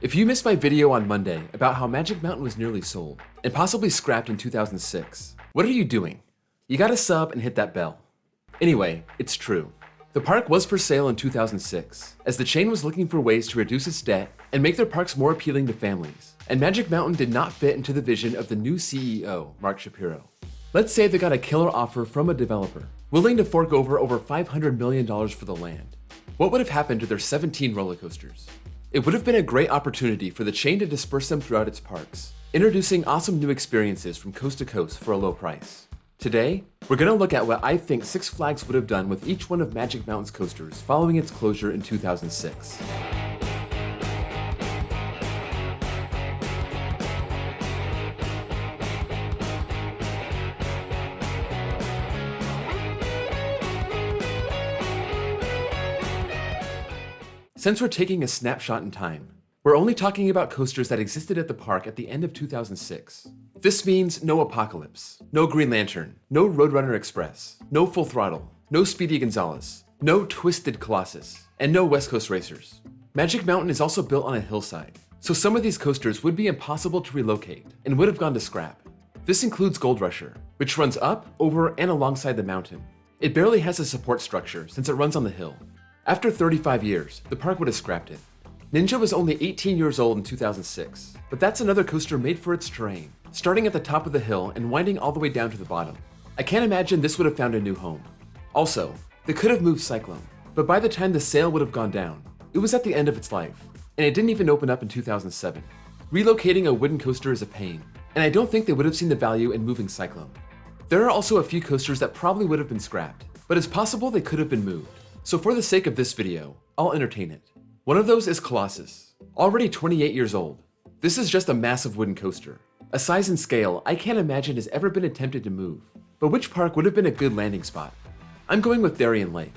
If you missed my video on Monday about how Magic Mountain was nearly sold, and possibly scrapped in 2006, what are you doing? You gotta sub and hit that bell. Anyway, it's true. The park was for sale in 2006, as the chain was looking for ways to reduce its debt and make their parks more appealing to families, and Magic Mountain did not fit into the vision of the new CEO, Mark Shapiro. Let's say they got a killer offer from a developer, willing to fork over $500 million for the land. What would have happened to their 17 roller coasters? It would have been a great opportunity for the chain to disperse them throughout its parks, introducing awesome new experiences from coast to coast for a low price. Today, we're going to look at what I think Six Flags would have done with each one of Magic Mountain's coasters following its closure in 2006. Since we're taking a snapshot in time, we're only talking about coasters that existed at the park at the end of 2006. This means no Apocalypse, no Green Lantern, no Roadrunner Express, no Full Throttle, no Speedy Gonzales, no Twisted Colossus, and no West Coast Racers. Magic Mountain is also built on a hillside, so some of these coasters would be impossible to relocate and would have gone to scrap. This includes Gold Rusher, which runs up, over, and alongside the mountain. It barely has a support structure since it runs on the hill. After 35 years, the park would have scrapped it. Ninja was only 18 years old in 2006, but that's another coaster made for its terrain, starting at the top of the hill and winding all the way down to the bottom. I can't imagine this would have found a new home. Also, they could have moved Cyclone, but by the time the sale would have gone down, it was at the end of its life, and it didn't even open up in 2007. Relocating a wooden coaster is a pain, and I don't think they would have seen the value in moving Cyclone. There are also a few coasters that probably would have been scrapped, but it's possible they could have been moved. So for the sake of this video, I'll entertain it. One of those is Colossus, already 28 years old. This is just a massive wooden coaster, a size and scale I can't imagine has ever been attempted to move. But which park would have been a good landing spot? I'm going with Darien Lake.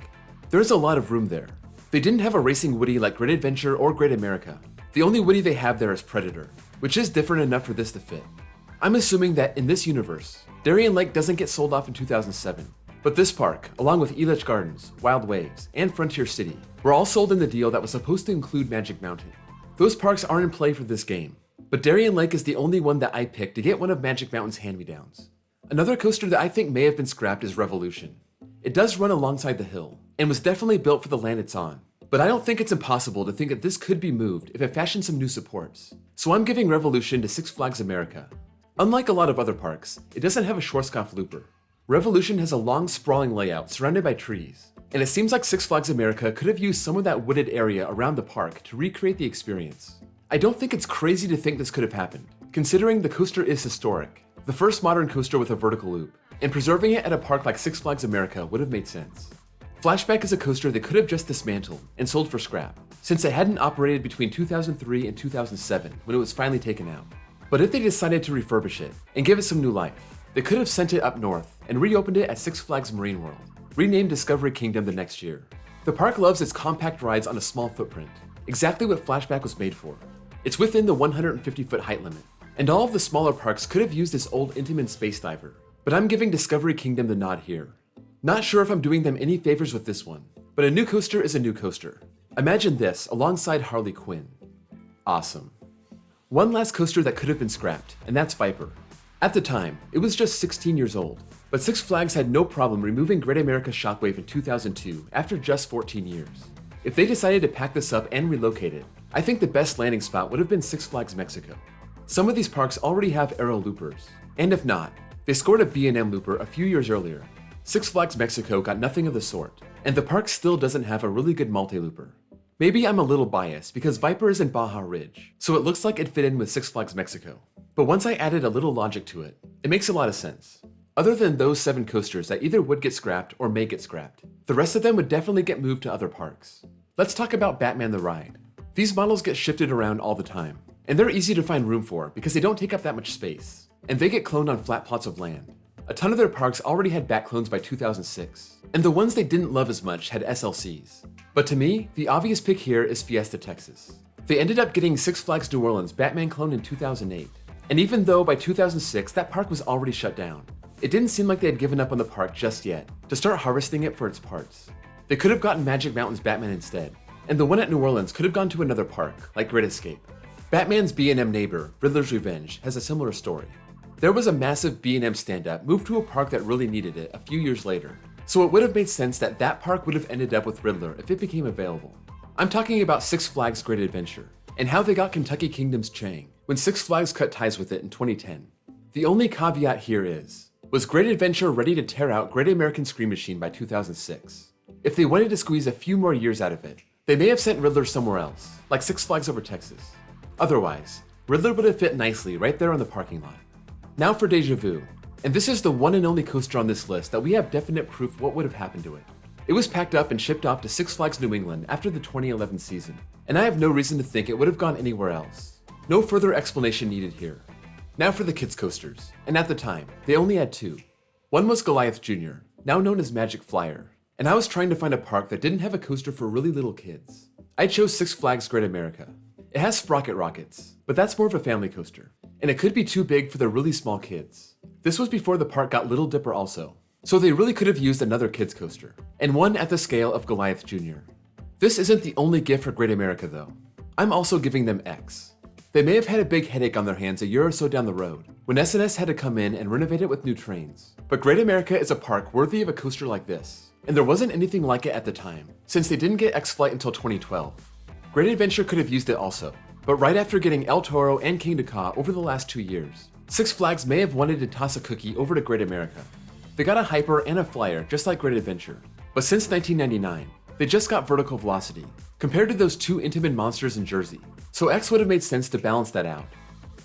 There's a lot of room there. They didn't have a racing Woody like Great Adventure or Great America. The only Woody they have there is Predator, which is different enough for this to fit. I'm assuming that in this universe, Darien Lake doesn't get sold off in 2007. But this park, along with Elitch Gardens, Wild Waves, and Frontier City, were all sold in the deal that was supposed to include Magic Mountain. Those parks aren't in play for this game, but Darien Lake is the only one that I picked to get one of Magic Mountain's hand-me-downs. Another coaster that I think may have been scrapped is Revolution. It does run alongside the hill, and was definitely built for the land it's on, but I don't think it's impossible to think that this could be moved if it fashions some new supports. So I'm giving Revolution to Six Flags America. Unlike a lot of other parks, it doesn't have a Schwarzkopf looper. Revolution has a long, sprawling layout surrounded by trees, and it seems like Six Flags America could have used some of that wooded area around the park to recreate the experience. I don't think it's crazy to think this could have happened, considering the coaster is historic, the first modern coaster with a vertical loop, and preserving it at a park like Six Flags America would have made sense. Flashback is a coaster they could have just dismantled and sold for scrap, since it hadn't operated between 2003 and 2007 when it was finally taken out. But if they decided to refurbish it and give it some new life, they could have sent it up north and reopened it at Six Flags Marine World, renamed Discovery Kingdom the next year. The park loves its compact rides on a small footprint, exactly what Flashback was made for. It's within the 150-foot height limit, and all of the smaller parks could have used this old Intamin Space Diver, but I'm giving Discovery Kingdom the nod here. Not sure if I'm doing them any favors with this one, but a new coaster is a new coaster. Imagine this alongside Harley Quinn. Awesome. One last coaster that could have been scrapped, and that's Viper. At the time, it was just 16 years old, but Six Flags had no problem removing Great America Shockwave in 2002 after just 14 years. If they decided to pack this up and relocate it, I think the best landing spot would have been Six Flags Mexico. Some of these parks already have aero loopers, and if not, they scored a B&M looper a few years earlier. Six Flags Mexico got nothing of the sort, and the park still doesn't have a really good multi-looper. Maybe I'm a little biased because Viper is in Baja Ridge, so it looks like it fit in with Six Flags Mexico. But once I added a little logic to it, it makes a lot of sense. Other than those 7 coasters that either would get scrapped or may get scrapped, the rest of them would definitely get moved to other parks. Let's talk about Batman the Ride. These models get shifted around all the time, and they're easy to find room for because they don't take up that much space, and they get cloned on flat plots of land. A ton of their parks already had Bat clones by 2006, and the ones they didn't love as much had SLCs. But to me, the obvious pick here is Fiesta Texas. They ended up getting Six Flags New Orleans Batman clone in 2008, and even though by 2006 that park was already shut down, it didn't seem like they had given up on the park just yet to start harvesting it for its parts. They could have gotten Magic Mountain's Batman instead, and the one at New Orleans could have gone to another park, like Great Escape. Batman's B&M neighbor, Riddler's Revenge, has a similar story. There was a massive B&M stand-up moved to a park that really needed it a few years later, so it would have made sense that that park would have ended up with Riddler if it became available. I'm talking about Six Flags Great Adventure, and how they got Kentucky Kingdom's Chang when Six Flags cut ties with it in 2010. The only caveat here is, was Great Adventure ready to tear out Great American Scream Machine by 2006? If they wanted to squeeze a few more years out of it, they may have sent Riddler somewhere else, like Six Flags Over Texas. Otherwise, Riddler would have fit nicely right there on the parking lot. Now for Deja Vu, and this is the one and only coaster on this list that we have definite proof what would have happened to it. It was packed up and shipped off to Six Flags New England after the 2011 season, and I have no reason to think it would have gone anywhere else. No further explanation needed here. Now for the kids coasters, and at the time, they only had two. One was Goliath Jr., now known as Magic Flyer, and I was trying to find a park that didn't have a coaster for really little kids. I chose Six Flags Great America. It has Sprocket Rockets, but that's more of a family coaster, and it could be too big for the really small kids. This was before the park got Little Dipper also, so they really could have used another kids coaster, and one at the scale of Goliath Jr. This isn't the only gift for Great America though. I'm also giving them X. They may have had a big headache on their hands a year or so down the road, when S&S had to come in and renovate it with new trains. But Great America is a park worthy of a coaster like this, and there wasn't anything like it at the time, since they didn't get X-Flight until 2012. Great Adventure could have used it also, but right after getting El Toro and Kingda Ka over the last 2 years, Six Flags may have wanted to toss a cookie over to Great America. They got a Hyper and a Flyer just like Great Adventure, but since 1999, they just got Vertical Velocity, compared to those two Intamin monsters in Jersey, so X would have made sense to balance that out.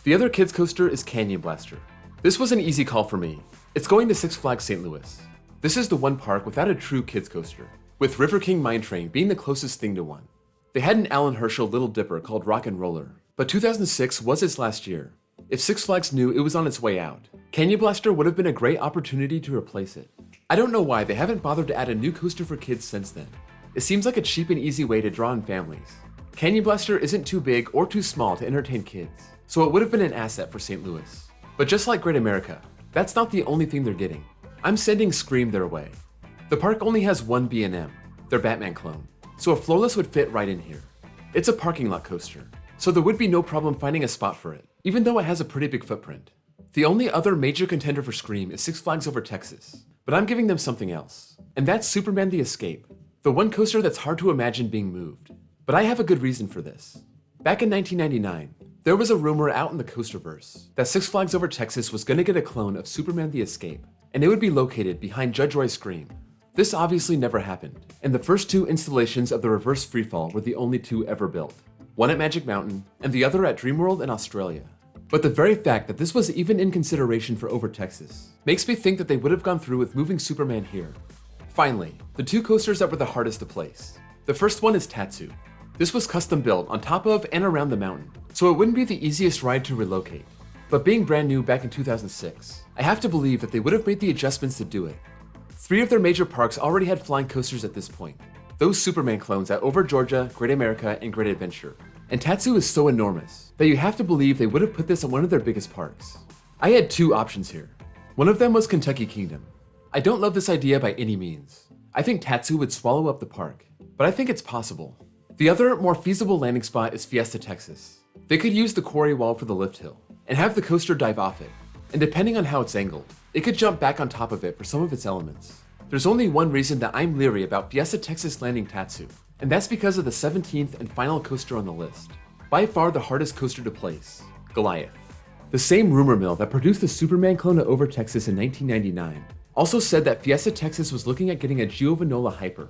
The other kids coaster is Canyon Blaster. This was an easy call for me. It's going to Six Flags St. Louis. This is the one park without a true kids coaster, with River King Mine Train being the closest thing to one. They had an Alan Herschel Little Dipper called Rock and Roller, but 2006 was its last year. If Six Flags knew it was on its way out, Canyon Blaster would have been a great opportunity to replace it. I don't know why they haven't bothered to add a new coaster for kids since then. It seems like a cheap and easy way to draw in families. Canyon Blaster isn't too big or too small to entertain kids, so it would have been an asset for St. Louis. But just like Great America, that's not the only thing they're getting. I'm sending Scream their way. The park only has one B&M, their Batman clone, so a Floorless would fit right in here. It's a parking lot coaster, so there would be no problem finding a spot for it, even though it has a pretty big footprint. The only other major contender for Scream is Six Flags Over Texas, but I'm giving them something else, and that's Superman the Escape, the one coaster that's hard to imagine being moved. But I have a good reason for this. Back in 1999, there was a rumor out in the Coasterverse that Six Flags Over Texas was gonna get a clone of Superman the Escape, and it would be located behind Judge Roy Scream. This obviously never happened, and the first two installations of the reverse freefall were the only two ever built, one at Magic Mountain and the other at Dreamworld in Australia. But the very fact that this was even in consideration for Over Texas makes me think that they would have gone through with moving Superman here. Finally, the two coasters that were the hardest to place. The first one is Tatsu. This was custom built on top of and around the mountain, so it wouldn't be the easiest ride to relocate. But being brand new back in 2006, I have to believe that they would have made the adjustments to do it. 3 of their major parks already had flying coasters at this point. Those Superman clones at Over Georgia, Great America, and Great Adventure. And Tatsu is so enormous that you have to believe they would have put this on one of their biggest parks. I had 2 options here. One of them was Kentucky Kingdom. I don't love this idea by any means. I think Tatsu would swallow up the park, but I think it's possible. The other, more feasible landing spot is Fiesta Texas. They could use the quarry wall for the lift hill, and have the coaster dive off it, and depending on how it's angled, it could jump back on top of it for some of its elements. There's only one reason that I'm leery about Fiesta Texas landing Tatsu, and that's because of the 17th and final coaster on the list. By far the hardest coaster to place, Goliath. The same rumor mill that produced the Superman clone at Over Texas in 1999 also said that Fiesta Texas was looking at getting a Giovanola Hyper.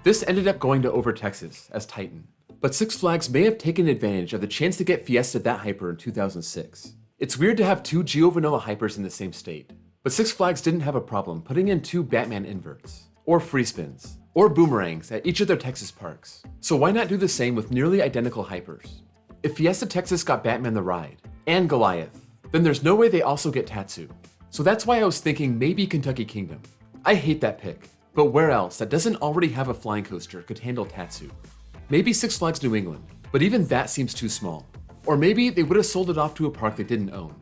This ended up going to Over Texas as Titan, but Six Flags may have taken advantage of the chance to get Fiesta that Hyper in 2006. It's weird to have 2 Giovanola Hypers in the same state, but Six Flags didn't have a problem putting in 2 Batman inverts, or free spins, or boomerangs at each of their Texas parks, so why not do the same with nearly identical Hypers? If Fiesta Texas got Batman the Ride, and Goliath, then there's no way they also get Tatsu. So that's why I was thinking maybe Kentucky Kingdom. I hate that pick, but where else that doesn't already have a flying coaster could handle Tatsu? Maybe Six Flags New England, but even that seems too small. Or maybe they would have sold it off to a park they didn't own.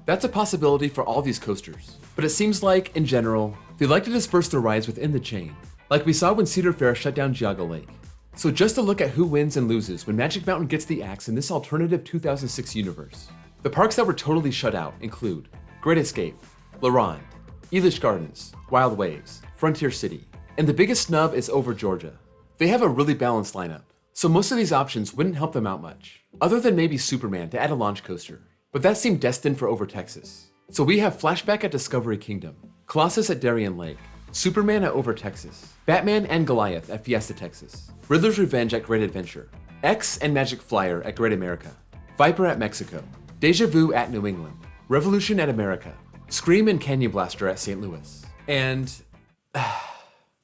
That's a possibility for all these coasters, but it seems like, in general, they like to disperse their rides within the chain, like we saw when Cedar Fair shut down Geauga Lake. So just a look at who wins and loses when Magic Mountain gets the axe in this alternative 2006 universe. The parks that were totally shut out include Great Escape, La Ronde, Elish Gardens, Wild Waves, Frontier City, and the biggest snub is Over Georgia. They have a really balanced lineup, so most of these options wouldn't help them out much, other than maybe Superman to add a launch coaster, but that seemed destined for Over Texas. So we have Flashback at Discovery Kingdom, Colossus at Darien Lake, Superman at Over Texas, Batman and Goliath at Fiesta Texas, Riddler's Revenge at Great Adventure, X and Magic Flyer at Great America, Viper at Mexico, Deja Vu at New England, Revolution at America, Scream and Canyon Blaster at St. Louis, and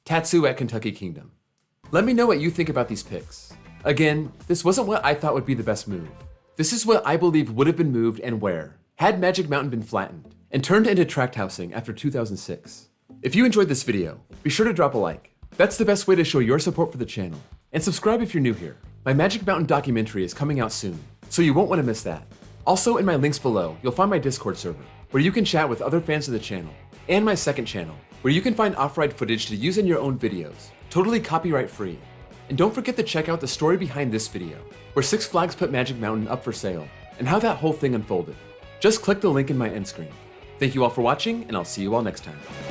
Tatsu at Kentucky Kingdom. Let me know what you think about these picks. Again, this wasn't what I thought would be the best move. This is what I believe would have been moved and where, had Magic Mountain been flattened and turned into tract housing after 2006. If you enjoyed this video, be sure to drop a like. That's the best way to show your support for the channel. And subscribe if you're new here. My Magic Mountain documentary is coming out soon, so you won't want to miss that. Also, in my links below, you'll find my Discord server, where you can chat with other fans of the channel, and my second channel, where you can find off-ride footage to use in your own videos, totally copyright free. And don't forget to check out the story behind this video, where Six Flags put Magic Mountain up for sale, and how that whole thing unfolded. Just click the link in my end screen. Thank you all for watching, and I'll see you all next time.